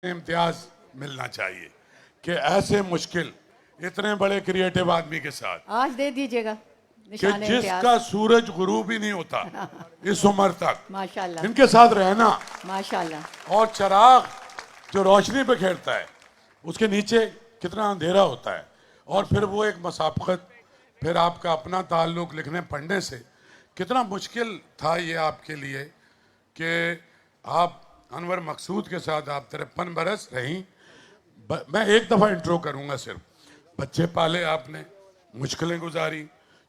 इम्तियाज मिलना चाहिए कि ऐसे मुश्किल इतने बड़े क्रिएटिव आदमी के साथ आज दे दीजिएगा कि निशान इम्तियाज। जिसका सूरज गुरूब ही नहीं होता इस उम्र तक, माशाल्लाह इनके साथ रहना माशाल्लाह। और चिराग जो रोशनी पे खेलता है उसके नीचे कितना अंधेरा होता है, और फिर वो एक मसाफकत, फिर आपका अपना ताल्लुक लिखने पढ़ने से कितना मुश्किल था ये आपके लिए कि आप अनवर मकसूद के साथ आप 53 बरस रहीं। मैं एक दफ़ा इंट्रो करूंगा सिर्फ। बच्चे पाले आपने, मुश्किलें गुजारी,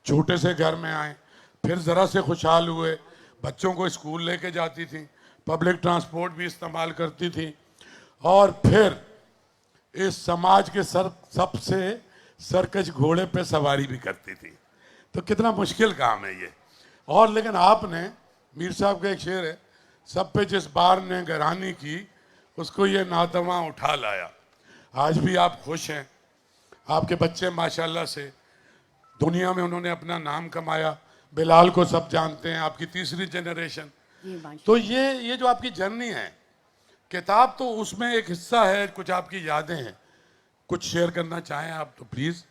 छोटे से घर में आए, फिर ज़रा से खुशहाल हुए, बच्चों को स्कूल लेके जाती थी, पब्लिक ट्रांसपोर्ट भी इस्तेमाल करती थी, और फिर इस समाज के सबसे सरकश घोड़े पे सवारी भी करती थी। तो कितना मुश्किल काम है ये। और लेकिन आपने, मीर साहब का एक शेर है, सब पे जिस बार ने गरानी की उसको ये नातवा उठा लाया। आज भी आप खुश हैं, आपके बच्चे माशाल्लाह से दुनिया में उन्होंने अपना नाम कमाया, बिलाल को सब जानते हैं, आपकी तीसरी जनरेशन। तो ये जो आपकी जर्नी है, किताब तो उसमें एक हिस्सा है, कुछ आपकी यादें हैं, कुछ शेयर करना चाहें आप तो प्लीज़।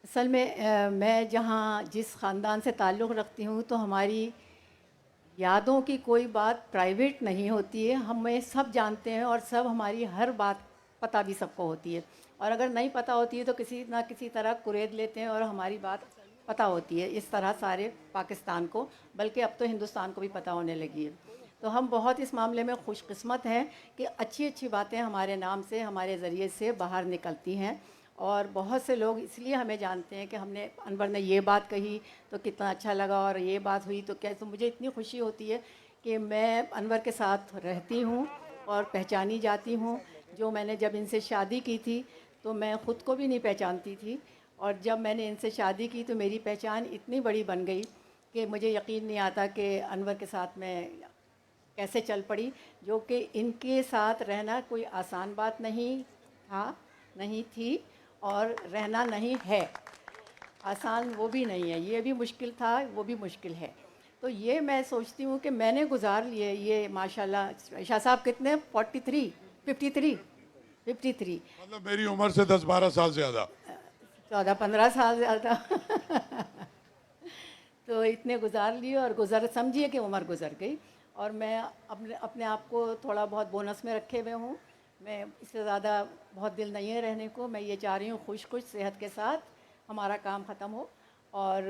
असल में मैं जहाँ जिस ख़ानदान से ताल्लुक़ रखती हूँ तो हमारी यादों की कोई बात प्राइवेट नहीं होती है, हमें सब जानते हैं और सब हमारी हर बात पता भी सबको होती है, और अगर नहीं पता होती है तो किसी ना किसी तरह कुरेद लेते हैं और हमारी बात पता होती है। इस तरह सारे पाकिस्तान को, बल्कि अब तो हिंदुस्तान को भी पता होने लगी है। तो हम बहुत इस मामले में खुशकिस्मत हैं कि अच्छी अच्छी बातें हमारे नाम से, हमारे ज़रिए से बाहर निकलती हैं, और बहुत से लोग इसलिए हमें जानते हैं कि हमने, अनवर ने ये बात कही तो कितना अच्छा लगा, और ये बात हुई तो क्या। तो मुझे इतनी खुशी होती है कि मैं अनवर के साथ रहती हूँ और पहचानी जाती हूँ। जो मैंने जब इनसे शादी की थी तो मैं ख़ुद को भी नहीं पहचानती थी, और जब मैंने इनसे शादी की तो मेरी पहचान इतनी बड़ी बन गई कि मुझे यकीन नहीं आता कि अनवर के साथ मैं कैसे चल पड़ी। जो कि इनके साथ रहना कोई आसान बात नहीं था, नहीं थी, और रहना नहीं है आसान, वो भी नहीं है। ये भी मुश्किल था, वो भी मुश्किल है। तो ये मैं सोचती हूँ कि मैंने गुजार लिए ये माशाल्लाह। शाह साहब कितने, 43, 53, 53, मतलब मेरी उम्र से 10-12 साल ज़्यादा, 14-15 साल ज़्यादा। तो इतने गुजार लिए, और गुजर समझिए कि उम्र गुजर गई, और मैं अपने अपने आप को थोड़ा बहुत बोनस में रखे हुए हूँ। मैं इससे ज़्यादा बहुत दिल नहीं है रहने को। मैं ये चाह रही हूँ खुश खुश सेहत के साथ हमारा काम ख़त्म हो और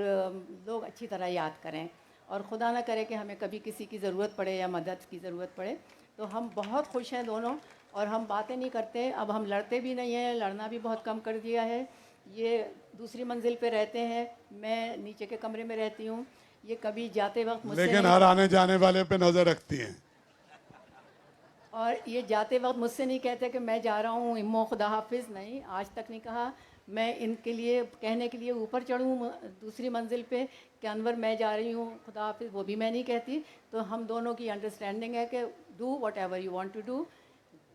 लोग अच्छी तरह याद करें, और खुदा ना करे कि हमें कभी किसी की ज़रूरत पड़े या मदद की ज़रूरत पड़े। तो हम बहुत खुश हैं दोनों, और हम बातें नहीं करते, अब हम लड़ते भी नहीं हैं, लड़ना भी बहुत कम कर दिया है। ये दूसरी मंजिल पे रहते हैं, मैं नीचे के कमरे में रहती हूँ। ये कभी जाते वक्त मुझसे लेकिन नहीं, हर आने जाने वाले पे नज़र रखती हैं। और ये जाते वक्त मुझसे नहीं कहते कि मैं जा रहा हूँ इम्मो खुदा हाफिज़, नहीं, आज तक नहीं कहा। मैं इनके लिए कहने के लिए ऊपर चढ़ूँ दूसरी मंजिल पे कि अनवर मैं जा रही हूँ खुदा हाफिज़, वो भी मैं नहीं कहती। तो हम दोनों की अंडरस्टैंडिंग है कि do whatever you want to do,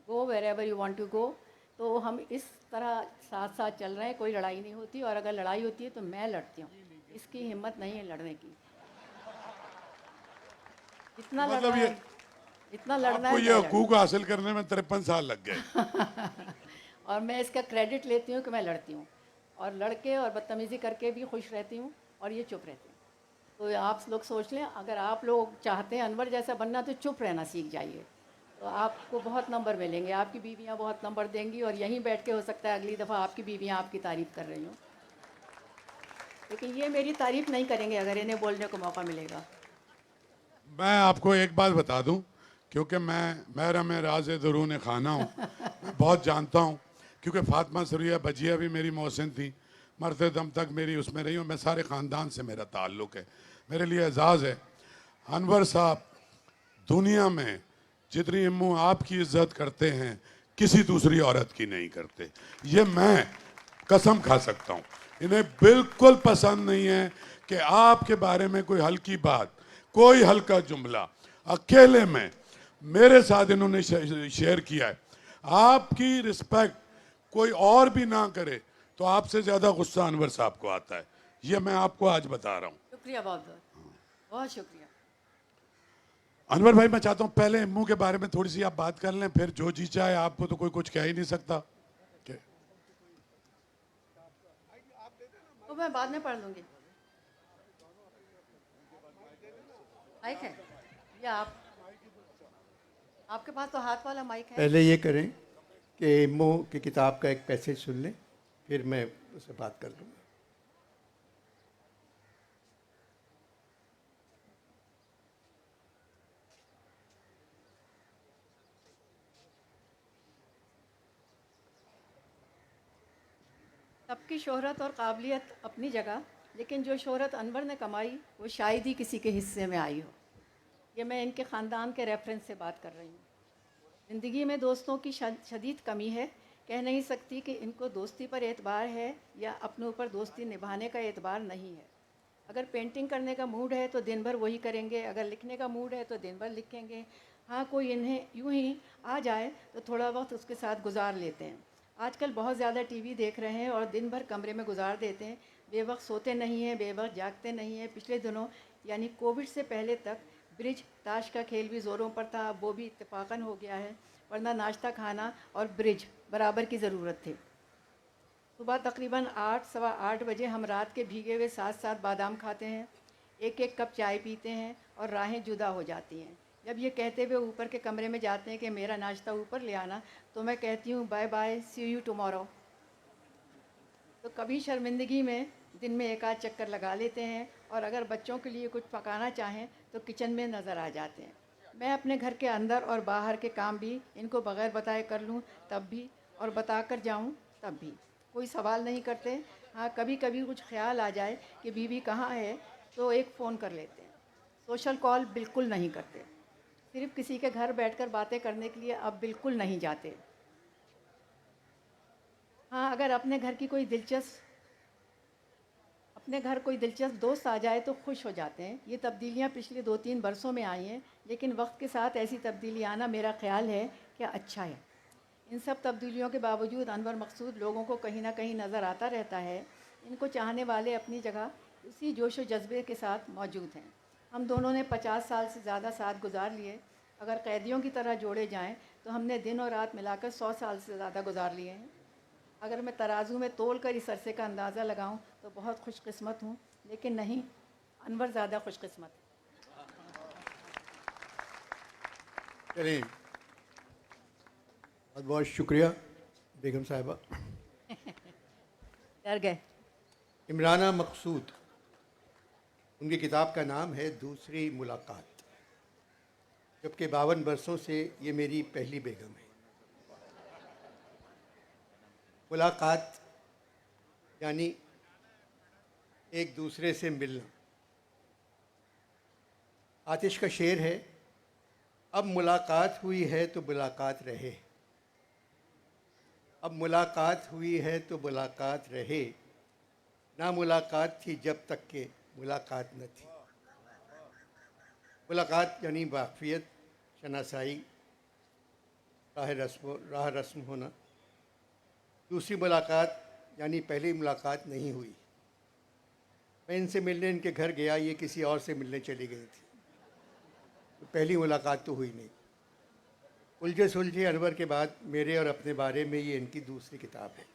go wherever you want to go. तो हम इस तरह साथ साथ चल रहे हैं, कोई लड़ाई नहीं होती, और अगर लड़ाई होती है तो मैं लड़ती हूँ, इसकी हिम्मत नहीं है लड़ने की। इतना लड़ना मतलब है, ये इतना लड़ना आपको है, ये मैं हकूक हासिल करने में 53 साल लग गए। और मैं इसका क्रेडिट लेती हूँ कि मैं लड़ती हूँ, और लड़के और बदतमीज़ी करके भी खुश रहती हूँ, और ये चुप रहती हूँ। तो आप लोग सोच लें, अगर आप लोग चाहते हैं अनवर जैसा बनना तो चुप रहना सीख जाइए, तो आपको बहुत नंबर मिलेंगे, आपकी बीवियाँ बहुत नंबर देंगी, और यहीं बैठ के हो सकता है अगली दफ़ा आपकी बीवियाँ आपकी तारीफ़ कर रही हूँ, लेकिन ये मेरी तारीफ़ नहीं करेंगे अगर इन्हें बोलने को मौका मिलेगा। मैं आपको एक बात बता दूं, क्योंकि मैं महरम राज दरून खाना हूँ, मैं बहुत जानता हूँ, क्योंकि फातिमा सरिया बजिया भी मेरी मोहसिन थी, मरते दम तक मेरी उसमें रही हूँ, मैं सारे ख़ानदान से मेरा ताल्लुक़ है, मेरे लिए एजाज़ है। अनवर साहब दुनिया में जितनी अम्मू आपकी इज्जत करते हैं किसी दूसरी औरत की नहीं करते, ये मैं कसम खा सकता हूँ। इन्हें बिल्कुल पसंद नहीं है कि आपके बारे में कोई हल्की बात, कोई हल्का जुमला अकेले में मेरे साथ इन्होंने शेयर किया है। आपकी रिस्पेक्ट कोई और भी ना करे तो आपसे ज़्यादा गुस्सा अनवर साहब को आता है, ये मैं आपको आज बता रहा हूँ। शुक्रिया, बहुत बहुत बहुत शुक्रिया। अनवर भाई, मैं चाहता हूँ पहले इम्मू के बारे में थोड़ी सी आप बात कर लें, फिर जो जी चाहे, आपको तो कोई कुछ कह ही नहीं सकता। तो मैं बाद में पढ़ लूँगी। माइक है या आप, आपके पास तो हाथ वाला माइक है। पहले ये करें कि इम्मू की किताब का एक पैसेज सुन लें, फिर मैं उससे बात कर लूँगा। सबकी शोहरत और काबिलियत अपनी जगह, लेकिन जो शोहरत अनवर ने कमाई वो शायद ही किसी के हिस्से में आई हो। ये मैं इनके ख़ानदान के रेफरेंस से बात कर रही हूँ। ज़िंदगी में दोस्तों की शदीद कमी है। कह नहीं सकती कि इनको दोस्ती पर एतबार है या अपने ऊपर दोस्ती निभाने का एतबार नहीं है। अगर पेंटिंग करने का मूड है तो दिन भर वही करेंगे, अगर लिखने का मूड है तो दिन भर लिखेंगे। हाँ, कोई इन्हें यूं ही आ जाए तो थोड़ा वक्त उसके साथ गुजार लेते हैं। आजकल बहुत ज़्यादा टीवी देख रहे हैं और दिन भर कमरे में गुजार देते हैं। बेवक्त सोते नहीं हैं, बेवक्त जागते नहीं हैं। पिछले दिनों यानी कोविड से पहले तक ब्रिज ताश का खेल भी ज़ोरों पर था, अब वो भी इत्तेफाकन हो गया है, वरना नाश्ता खाना और ब्रिज बराबर की ज़रूरत थी। सुबह तकरीबन 8 सवा 8 बजे हम रात के भीगे हुए 7 बादाम खाते हैं, एक एक कप चाय पीते हैं और राहें जुदा हो जाती हैं। जब ये कहते हुए ऊपर के कमरे में जाते हैं कि मेरा नाश्ता ऊपर ले आना, तो मैं कहती हूँ bye bye, see you tomorrow. तो कभी शर्मिंदगी में दिन में एक आध चक्कर लगा लेते हैं और अगर बच्चों के लिए कुछ पकाना चाहें तो किचन में नज़र आ जाते हैं। मैं अपने घर के अंदर और बाहर के काम भी इनको बग़ैर बताए कर लूँ तब भी, और बता कर जाऊँ तब भी। कोई सवाल नहीं करते। हाँ, कभी कभी कुछ ख्याल आ जाए कि बीवी कहाँ है तो एक फ़ोन कर लेते हैं। सोशल कॉल बिल्कुल नहीं करते। सिर्फ किसी के घर बैठकर बातें करने के लिए अब बिल्कुल नहीं जाते। हाँ, अगर अपने घर कोई दिलचस्प दोस्त आ जाए तो खुश हो जाते हैं। ये तब्दीलियाँ पिछले 2-3 बरसों में आई हैं, लेकिन वक्त के साथ ऐसी तब्दीली आना मेरा ख्याल है कि अच्छा है। इन सब तब्दीलियों के बावजूद अनवर मकसूद लोगों को कहीं ना कहीं नज़र आता रहता है। इनको चाहने वाले अपनी जगह उसी जोश व जज्बे के साथ मौजूद हैं। हम दोनों ने 50 साल से ज़्यादा साथ गुजार लिए। अगर कैदियों की तरह जोड़े जाएं तो हमने दिन और रात मिलाकर 100 साल से ज़्यादा गुजार लिए हैं। अगर मैं तराजू में तोल कर इस अरसे का अंदाज़ा लगाऊं तो बहुत खुशकिस्मत हूँ, लेकिन नहीं, अनवर ज़्यादा खुशकिस्मत है। चलिए, बहुत बहुत शुक्रिया बेगम साहिबा। डर गए। इमराना मकसूद, उनकी किताब का नाम है दूसरी मुलाकात। जबकि 52 बरसों से ये मेरी पहली बेगम है। मुलाकात यानी एक दूसरे से मिलना। आतिश का शेर है, अब मुलाकात हुई है तो मुलाकात रहे। अब मुलाकात हुई है तो मुलाकात रहे, ना मुलाकात थी जब तक के मुलाकात न थी। मुलाकात यानी वाक़फ़ियत, शनासाई, राह रस्म होना। दूसरी मुलाकात यानी पहली मुलाकात नहीं हुई। मैं इनसे मिलने इनके घर गया, ये किसी और से मिलने चली गई थी, तो पहली मुलाकात तो हुई नहीं। उलझे सुलझे अनवर के बाद मेरे और अपने बारे में ये इनकी दूसरी किताब है।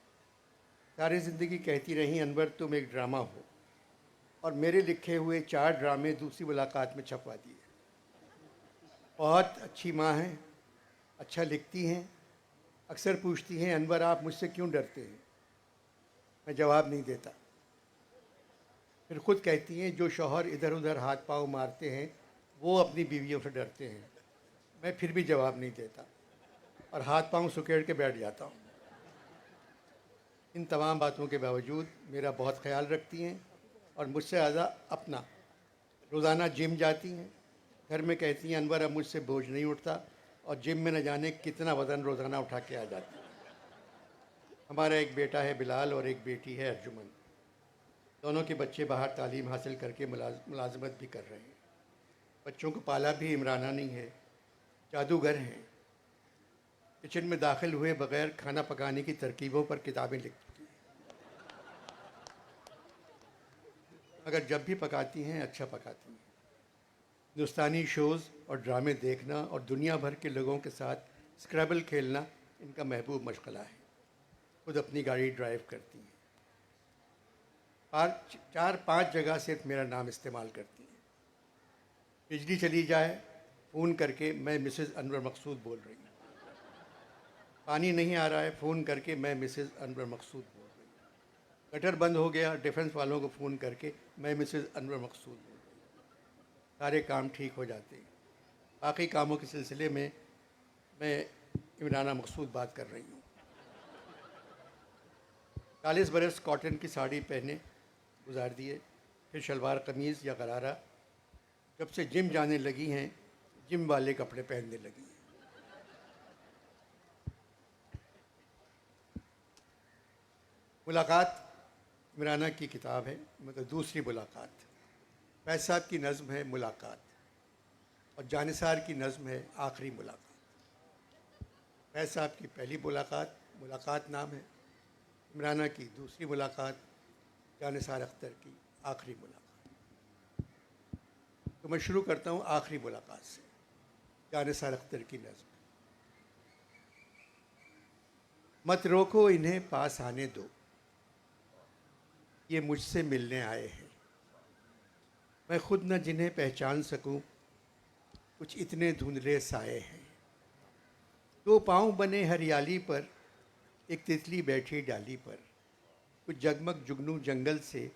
सारी ज़िंदगी कहती रही अनवर तुम एक ड्रामा हो, और मेरे लिखे हुए 4 ड्रामे दूसरी मुलाकात में छपवा दिए। बहुत अच्छी माँ हैं, अच्छा लिखती हैं। अक्सर पूछती हैं अनवर आप मुझसे क्यों डरते हैं। मैं जवाब नहीं देता। फिर ख़ुद कहती हैं जो शौहर इधर उधर हाथ पाँव मारते हैं वो अपनी बीवियों से डरते हैं। मैं फिर भी जवाब नहीं देता और हाथ पाँव सुकेड़ के बैठ जाता हूँ। इन तमाम बातों के बावजूद मेरा बहुत ख्याल रखती हैं और मुझसे ज़्यादा अपना। रोज़ाना जिम जाती हैं। घर में कहती हैं अनवर अब मुझसे बोझ नहीं उठता, और जिम में न जाने कितना वज़न रोज़ाना उठा के आ जाती है। हमारा एक बेटा है बिलाल और एक बेटी है अर्जुमन। दोनों के बच्चे बाहर तालीम हासिल करके मुलाजमत भी कर रहे हैं। बच्चों को पाला भी इमराना नहीं है, जादूगर हैं। किचन में दाखिल हुए बग़ैर खाना पकाने की तरकीबों पर किताबें लिख चुकी हैं। मगर जब भी पकाती हैं अच्छा पकाती हैं। हिंदुस्तानी शोज़ और ड्रामे देखना और दुनिया भर के लोगों के साथ स्क्रैबल खेलना इनका महबूब मशगला है। खुद अपनी गाड़ी ड्राइव करती हैं। 4-5 जगह से मेरा नाम इस्तेमाल करती हैं। बिजली चली जाए फ़ोन करके मैं मिसेज़ अनवर मकसूद बोल रही हूँ। पानी नहीं आ रहा है, फ़ोन करके मैं मिसेज़ अनवर मकसूद बोल रही हूँ। गटर बंद हो गया, डिफेंस वालों को फ़ोन करके मैं मिसेज़ अनवर मकसूद बोल रही हूँ। सारे काम ठीक हो जाते हैं। बाकी कामों के सिलसिले में मैं इमराना मकसूद बात कर रही हूँ। 40 बरस कॉटन की साड़ी पहने गुजार दिए, फिर शलवार कमीज़ या गरारा। जब से जिम जाने लगी हैं, जिम वाले कपड़े पहनने लगी हैं। मुलाकात इमराना की किताब है, मगर दूसरी मुलाकात। फैज साहब की नज़्म है मुलाकात, और जानिसार की नज़्म है आखिरी मुलाकात। फैज साहब की पहली मुलाकात मुलाकात नाम है, इमराना की दूसरी मुलाकात, जानिसार अख्तर की आखिरी मुलाकात। तो मैं शुरू करता हूँ आखिरी मुलाकात से, जानिसार अख्तर की नज़्म। मत रोको इन्हें पास आने दो, ये मुझसे मिलने आए हैं। मैं खुद न जिन्हें पहचान सकूं, कुछ इतने धुंधले साए हैं। 2 पाँव बने हरियाली पर, एक तितली बैठी डाली पर। कुछ जगमग जुगनू जंगल से,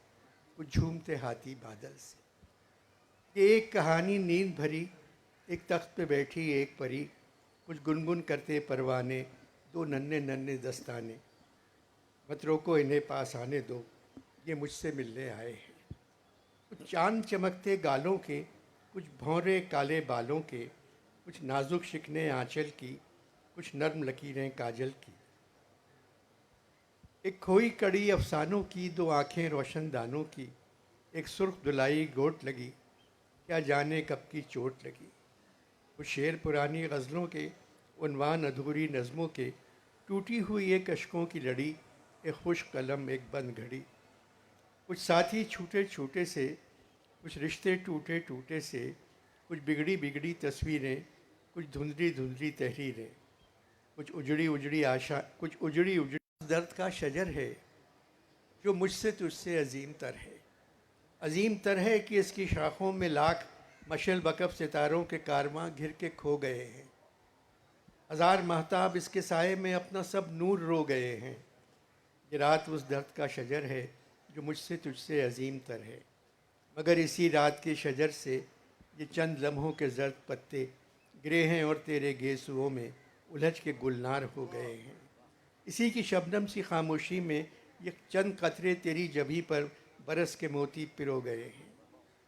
कुछ झूमते हाथी बादल से। ये एक कहानी नींद भरी, एक तख्त पे बैठी एक परी। कुछ गुनगुन करते परवाने, 2 नन्हे नन्हे दस्ताने। मत रोको इन्हें पास आने दो, ये मुझसे मिलने आए हैं। कुछ चांद चमकते गालों के, कुछ भौरे काले बालों के। कुछ नाजुक शिकने आंचल की, कुछ नर्म लकीरें काजल की। एक खोई कड़ी अफसानों की, 2 आँखें रोशन दानों की। एक सुर्ख दुलाई गोट लगी, क्या जाने कब की चोट लगी। कुछ शेर पुरानी गज़लों के, उन्वान अधूरी नज़मों के। टूटी हुई एक अशकों की लड़ी, एक खुश कलम एक बंद घड़ी। कुछ साथी छूटे छूटे से, कुछ रिश्ते टूटे टूटे से। कुछ बिगड़ी बिगड़ी तस्वीरें, कुछ धुंधली धुंधली तहरीरें। कुछ उजड़ी उजड़ी आशा, कुछ उजड़ी उजड़ी दर्द का शजर है, जो मुझसे तुझसे अजीम तर है। अजीम तर है कि इसकी शाखों में लाख मशल बकफ सितारों के कारवां घिर के खो गए हैं। 1000 महताब इसके साए में अपना सब नूर रो गए हैं। ये रात उस दर्द का शजर है, जो मुझसे तुझसे अजीम तर है। मगर इसी रात के शजर से ये चंद लम्हों के जर्द पत्ते गिरे हैं, और तेरे गेसुओं में उलझ के गुलनार हो गए हैं। इसी की शबनम सी खामोशी में ये चंद कतरे तेरी जबी पर बरस के मोती पिरो गए हैं।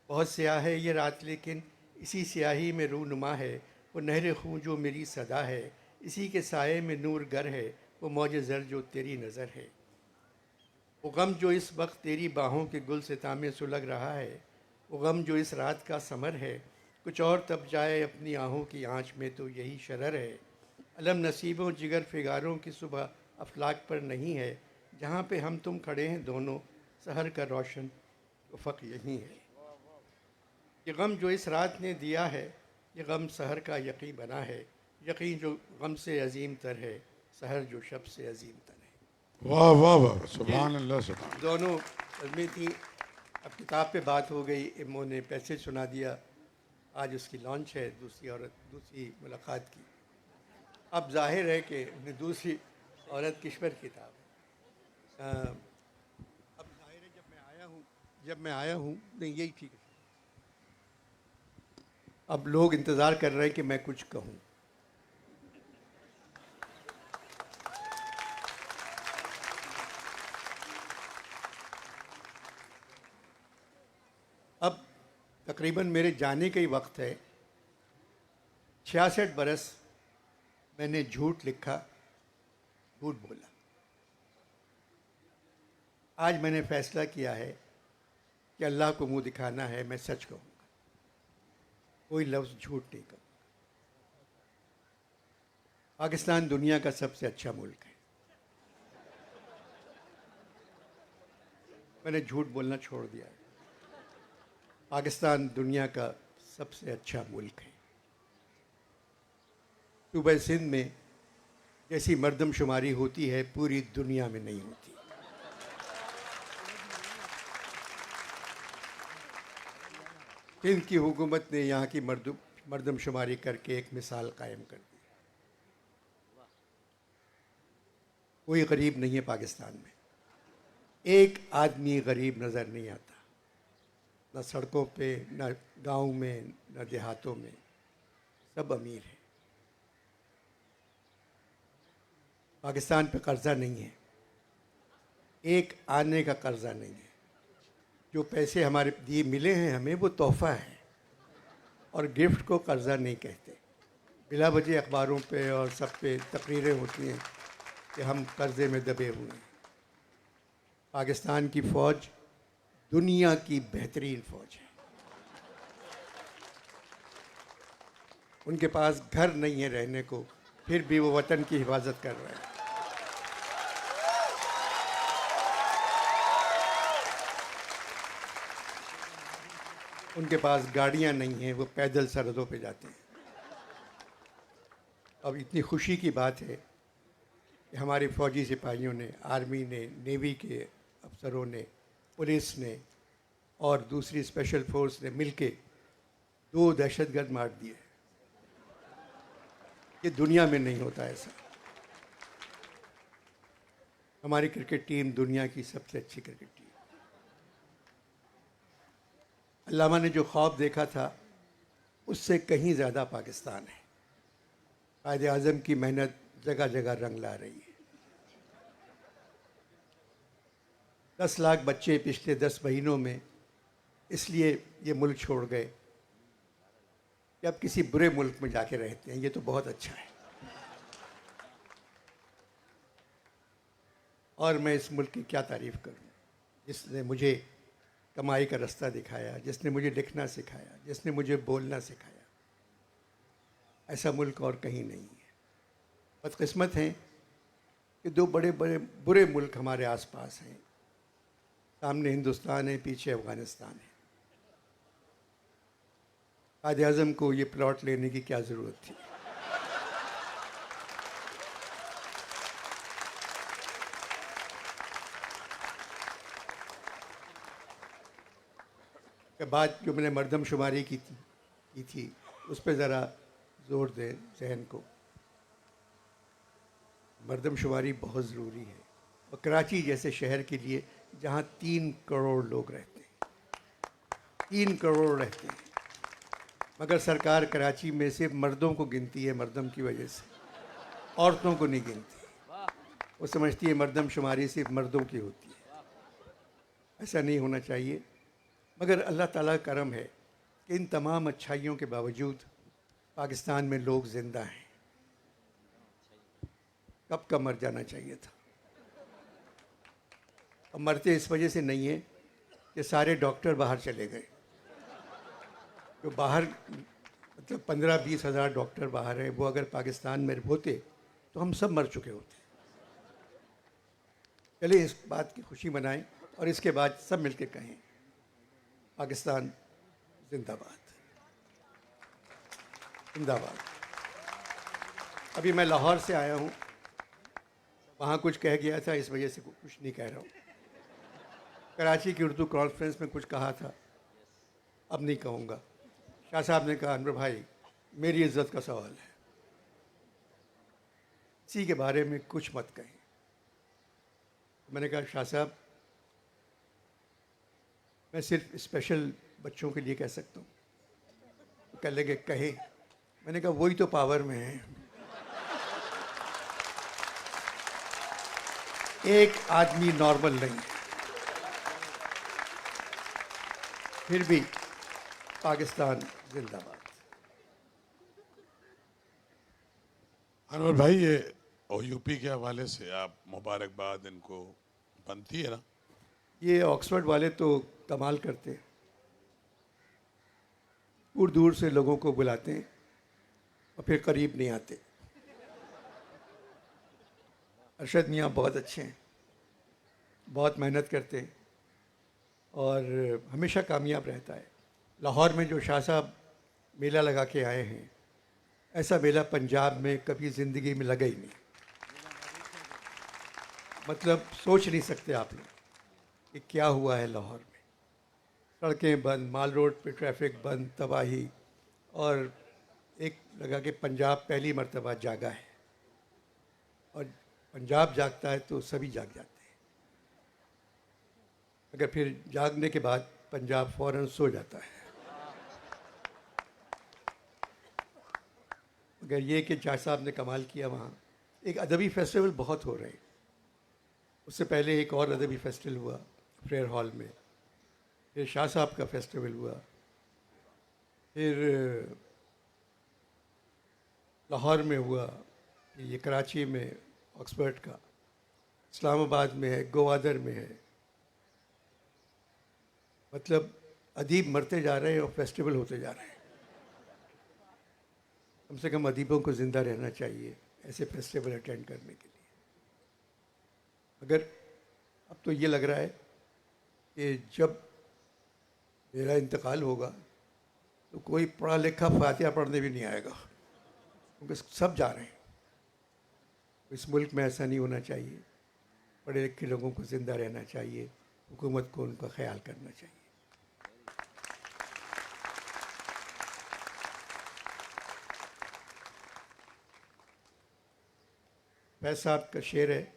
बहुत स्याह है ये रात, लेकिन इसी स्याही में रूनुमा है वो नहर खूं जो मेरी सदा है। इसी के साए में नूर गर है वो मौज ज़र जो तेरी नज़र है। वो गम जो इस वक्त तेरी बाहों के गुल सिता में सुलग रहा है, वो गम जो इस रात का समर है। कुछ और तब जाए अपनी आहों की आँच में तो यही शरर है। अलम नसीबों जिगर फिगारों की सुबह अफलाक पर नहीं है, जहाँ पे हम तुम खड़े हैं दोनों, सहर का रोशन उफ़क़ यही है। ये गम जो इस रात ने दिया है, ये गम सहर का यकीन बना है। यकीन जो गम से अजीम तर है, सहर जो शब से अजीम तर है। वाह वाह वाह, सुभान अल्लाह सुभान। दोनों नज़में थी। अब किताब पे बात हो गई, इमो ने पैसेज सुना दिया। आज उसकी लॉन्च है, दूसरी मुलाकात की। अब जाहिर है कि दूसरी औरत किश्वर किताब है। अब जाहिर है जब मैं आया हूँ नहीं, यही ठीक है। अब लोग इंतज़ार कर रहे हैं कि मैं कुछ कहूँ। अब तकरीबन मेरे जाने का ही वक्त है। 66 बरस मैंने झूठ लिखा, झूठ बोला। आज मैंने फैसला किया है कि अल्लाह को मुंह दिखाना है, मैं सच कहूँगा, कोई लफ्ज़ झूठ नहीं कहूँगा। पाकिस्तान दुनिया का सबसे अच्छा मुल्क है। मैंने झूठ बोलना छोड़ दिया है। पाकिस्तान दुनिया का सबसे अच्छा मुल्क है। सूबे सिंध में जैसी मर्दमशुमारी होती है पूरी दुनिया में नहीं होती। सिंध की हुकूमत ने यहाँ की मर्दमशुमारी करके एक मिसाल कायम कर दी। कोई गरीब नहीं है पाकिस्तान में, एक आदमी गरीब नज़र नहीं आता, न सड़कों पे, न गांव में, न देहातों में, सब अमीर हैं। पाकिस्तान पे कर्ज़ा नहीं है, एक आने का कर्ज़ा नहीं है। जो पैसे हमारे दिए मिले हैं हमें वो तोहफ़ा है, और गिफ्ट को कर्ज़ा नहीं कहते। बिला वजह अखबारों पे और सब पे तकरीरें होती हैं कि हम कर्ज़े में दबे हुए हैं। पाकिस्तान की फ़ौज दुनिया की बेहतरीन फ़ौज है। उनके पास घर नहीं है रहने को, फिर भी वो वतन की हिफाजत कर रहे हैं। उनके पास गाड़ियां नहीं हैं, वो पैदल सरहदों पे जाते हैं। अब इतनी खुशी की बात है कि हमारे फौजी सिपाहियों ने, आर्मी ने, नेवी के अफसरों ने, पुलिस ने और दूसरी स्पेशल फोर्स ने मिलके 2 दहशतगर्द मार दिए। ये दुनिया में नहीं होता ऐसा। हमारी क्रिकेट टीम दुनिया की सबसे अच्छी क्रिकेट टीम। अल्लामा ने जो ख्वाब देखा था उससे कहीं ज़्यादा पाकिस्तान है। कायदे आज़म की मेहनत जगह जगह रंग ला रही है। 10 लाख बच्चे पिछले 10 महीनों में इसलिए ये मुल्क छोड़ गए कि अब किसी बुरे मुल्क में जाके रहते हैं। ये तो बहुत अच्छा है। और मैं इस मुल्क की क्या तारीफ़ करूं, जिसने मुझे कमाई का रास्ता दिखाया, जिसने मुझे लिखना सिखाया, जिसने मुझे बोलना सिखाया। ऐसा मुल्क और कहीं नहीं है। बदकिस्मत हैं कि 2 बड़े बड़े बुरे मुल्क हमारे आसपास हैं। सामने हिंदुस्तान है, पीछे अफ़गानिस्तान है। कायदे आज़म को ये प्लॉट लेने की क्या ज़रूरत थी? के बाद जो मैंने मर्दमशुमारी की थी उस पर ज़रा ज़ोर दें जहन को। मर्दमशुमारी बहुत ज़रूरी है, और कराची जैसे शहर के लिए जहाँ 3 करोड़ लोग रहते हैं, 3 करोड़ रहते हैं, मगर सरकार कराची में सिर्फ मर्दों को गिनती है मर्दम की वजह से, औरतों को नहीं गिनती। वो समझती है मर्दमशुमारी सिर्फ मर्दों की होती है। ऐसा नहीं होना चाहिए। मगर अल्लाह ताला का करम है कि इन तमाम अच्छाइयों के बावजूद पाकिस्तान में लोग ज़िंदा हैं। कब का मर जाना चाहिए था। अब मरते इस वजह से नहीं है कि सारे डॉक्टर बाहर चले गए। जो बाहर मतलब 15-20 हज़ार डॉक्टर बाहर हैं, वो अगर पाकिस्तान में होते तो हम सब मर चुके होते। चलिए इस बात की खुशी मनाएं और इसके बाद सब मिलकर कहें पाकिस्तान जिंदाबाद, जिंदाबाद। अभी मैं लाहौर से आया हूँ, वहाँ कुछ कह गया था, इस वजह से कुछ नहीं कह रहा हूँ। कराची की उर्दू कॉन्फ्रेंस में कुछ कहा था, अब नहीं कहूँगा। शाह साहब ने कहा अनवर भाई मेरी इज्जत का सवाल है, इसी के बारे में कुछ मत कहें। मैंने कहा शाह साहब मैं सिर्फ स्पेशल बच्चों के लिए कह सकता हूँ। तो कह लगे कहे। मैंने कहा वही तो पावर में है। एक आदमी नॉर्मल नहीं है, फिर भी पाकिस्तान जिंदाबाद। अनवर भाई, ये यूपी के हवाले से आप मुबारकबाद इनको बनती है ना। ये ऑक्सफोर्ड वाले तो कमाल करते हैं, दूर दूर से लोगों को बुलाते हैं और फिर करीब नहीं आते। अरशद मियाँ बहुत अच्छे हैं, बहुत मेहनत करते हैं और हमेशा कामयाब रहता है। लाहौर में जो शाह साहब मेला लगा के आए हैं ऐसा मेला पंजाब में कभी ज़िंदगी में लगा ही नहीं। मतलब सोच नहीं सकते आप लोग कि क्या हुआ है लाहौर में। सड़कें बंद, माल रोड पे ट्रैफिक बंद, तबाही। और एक लगा कि पंजाब पहली मर्तबा जागा है, और पंजाब जागता है तो सभी जाग जाते हैं। अगर फिर जागने के बाद पंजाब फ़ौरन सो जाता है। मगर ये कि शाह साहब ने कमाल किया। वहाँ एक अदबी फेस्टिवल बहुत हो रहे हैं। उससे पहले एक और अदबी फेस्टिवल हुआ फ्रेयर हॉल में, फिर शाह साहब का फेस्टिवल हुआ, फिर लाहौर में हुआ, ये कराची में ऑक्सफर्ड का, इस्लामाबाद में है, गोवादर में है। मतलब अदीब मरते जा रहे हैं और फेस्टिवल होते जा रहे हैं। कम से कम अदीबों को ज़िंदा रहना चाहिए ऐसे फेस्टिवल अटेंड करने के लिए। मगर अब तो ये लग रहा है कि जब मेरा इंतकाल होगा तो कोई पढ़ा लिखा फातिहा पढ़ने भी नहीं आएगा, क्योंकि सब जा रहे हैं। इस मुल्क में ऐसा नहीं होना चाहिए। पढ़े लिखे लोगों को ज़िंदा रहना चाहिए, हुकूमत को उनका ख्याल करना चाहिए। फैज साहब का शेर है,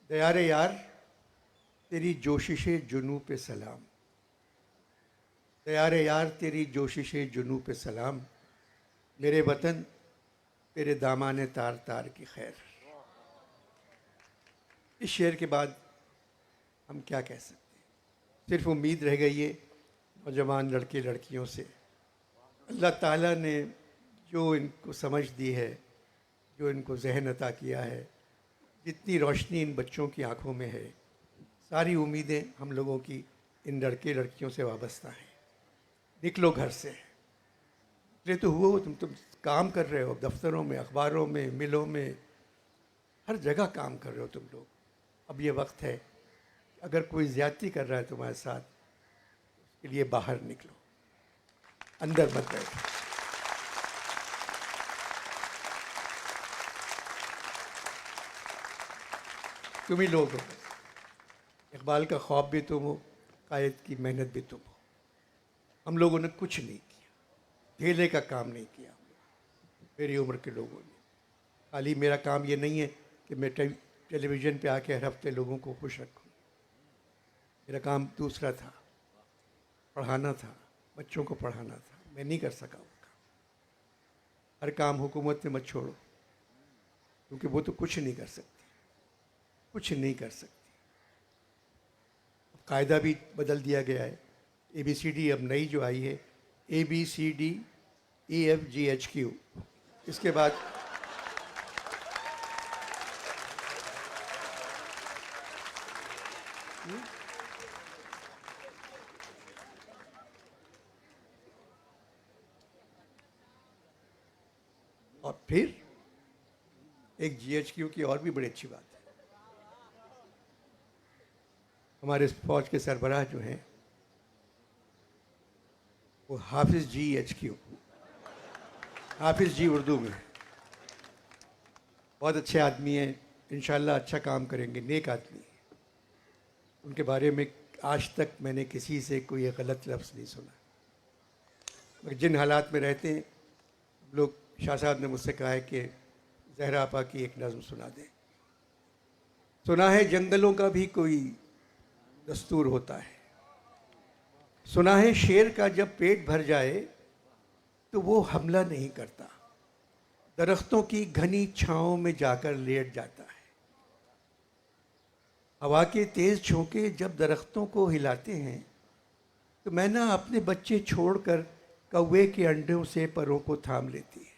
दयारे यार तेरी जोशिश जुनू पे सलाम, दयारे यार तेरी जोशिश जुनू पे सलाम, मेरे वतन तेरे दामाने तार तार की खैर। इस शेर के बाद हम क्या कह सकते हैं? सिर्फ उम्मीद रह गई है नौजवान लड़के लड़कियों से। अल्लाह ताला ने जो इनको समझ दी है, जो इनको जहन अता किया है, जितनी रोशनी इन बच्चों की आंखों में है, सारी उम्मीदें हम लोगों की इन लड़के लड़कियों से वाबस्ता हैं। निकलो घर से, निकले तो हुए, तुम काम कर रहे हो दफ्तरों में, अखबारों में, मिलों में, हर जगह काम कर रहे हो तुम लोग। अब ये वक्त है, अगर कोई ज़्यादती कर रहा है तुम्हारे साथ, उसके लिए बाहर निकलो, अंदर मत बैठो। तुम ही लोग हो, इकबाल का ख्वाब भी तुम हो, कायद की मेहनत भी तुम हो। हम लोगों ने कुछ नहीं किया, ढेले का काम नहीं किया मेरी उम्र के लोगों ने। खाली मेरा काम ये नहीं है कि मैं टेलीविज़न पे आके हर हफ्ते लोगों को खुश रखूं। मेरा काम दूसरा था, पढ़ाना था, बच्चों को पढ़ाना था। मैं नहीं कर सका वो काम। हर काम हुकूमत पे मत छोड़ो, क्योंकि वो तो कुछ नहीं कर सकती, कुछ नहीं कर सकती। कायदा भी बदल दिया गया है। ABCD अब नई जो आई है, ABCDEFGHQ। इसके बाद और फिर एक GHQ की और भी बड़ी अच्छी बात है। हमारे फौज के सरबराह जो हैं वो हाफिज़ GHQ, हाफिज़ जी उर्दू में, बहुत अच्छे आदमी हैं, इंशाल्लाह अच्छा काम करेंगे, नेक आदमी हैं। उनके बारे में आज तक मैंने किसी से कोई गलत लफ्ज़ नहीं सुना। मगर जिन हालात में रहते हैं लोग, शाह साहब ने मुझसे कहा है कि ज़हरा आपा की एक नज़्म सुना दें। सुना है जंगलों का भी कोई दस्तूर होता है, सुना है शेर का जब पेट भर जाए तो वो हमला नहीं करता, दरख्तों की घनी छांव में जाकर लेट जाता है। हवा के तेज झोंके जब दरख्तों को हिलाते हैं तो मैना अपने बच्चे छोड़कर कौवे के अंडों से परों को थाम लेती है,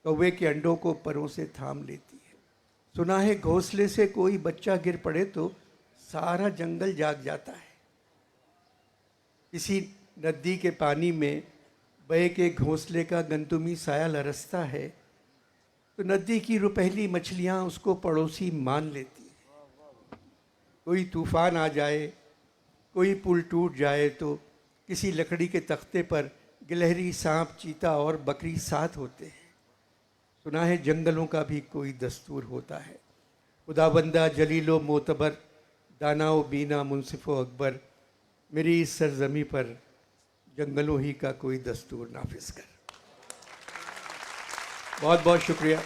कौवे के अंडों को परों से थाम लेती है। सुना है घोंसले से कोई बच्चा गिर पड़े तो सारा जंगल जाग जाता है। किसी नदी के पानी में बहे के घोंसले का गंतुमी साया लरसता है तो नदी की रुपहली मछलियाँ उसको पड़ोसी मान लेती हैं। कोई तूफान आ जाए, कोई पुल टूट जाए तो किसी लकड़ी के तख्ते पर गिलहरी, सांप, चीता और बकरी साथ होते हैं। सुना है जंगलों का भी कोई दस्तूर होता है। खुदाबंदा जलीलो मोतबर, दानाओ बीना मुनसिफ़ो अकबर, मेरी इस सरजमी पर जंगलों ही का कोई दस्तूर नाफिज कर। बहुत बहुत शुक्रिया।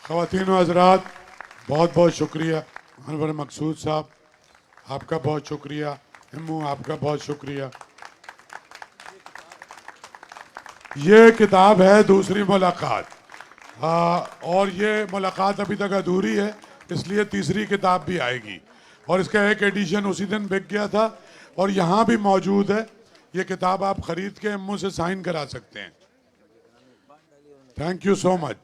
ख़वातीन व हज़रात, बहुत बहुत शुक्रिया। अनवर मकसूद साहब, आपका बहुत शुक्रिया। इम्मू, आपका बहुत शुक्रिया। ये किताब है दूसरी मुलाकात, और ये मुलाकात अभी तक अधूरी है, इसलिए तीसरी किताब भी आएगी। और इसका एक एडिशन उसी दिन बिक गया था और यहाँ भी मौजूद है। ये किताब आप ख़रीद के इम्मू से साइन करा सकते हैं। Thank you so much.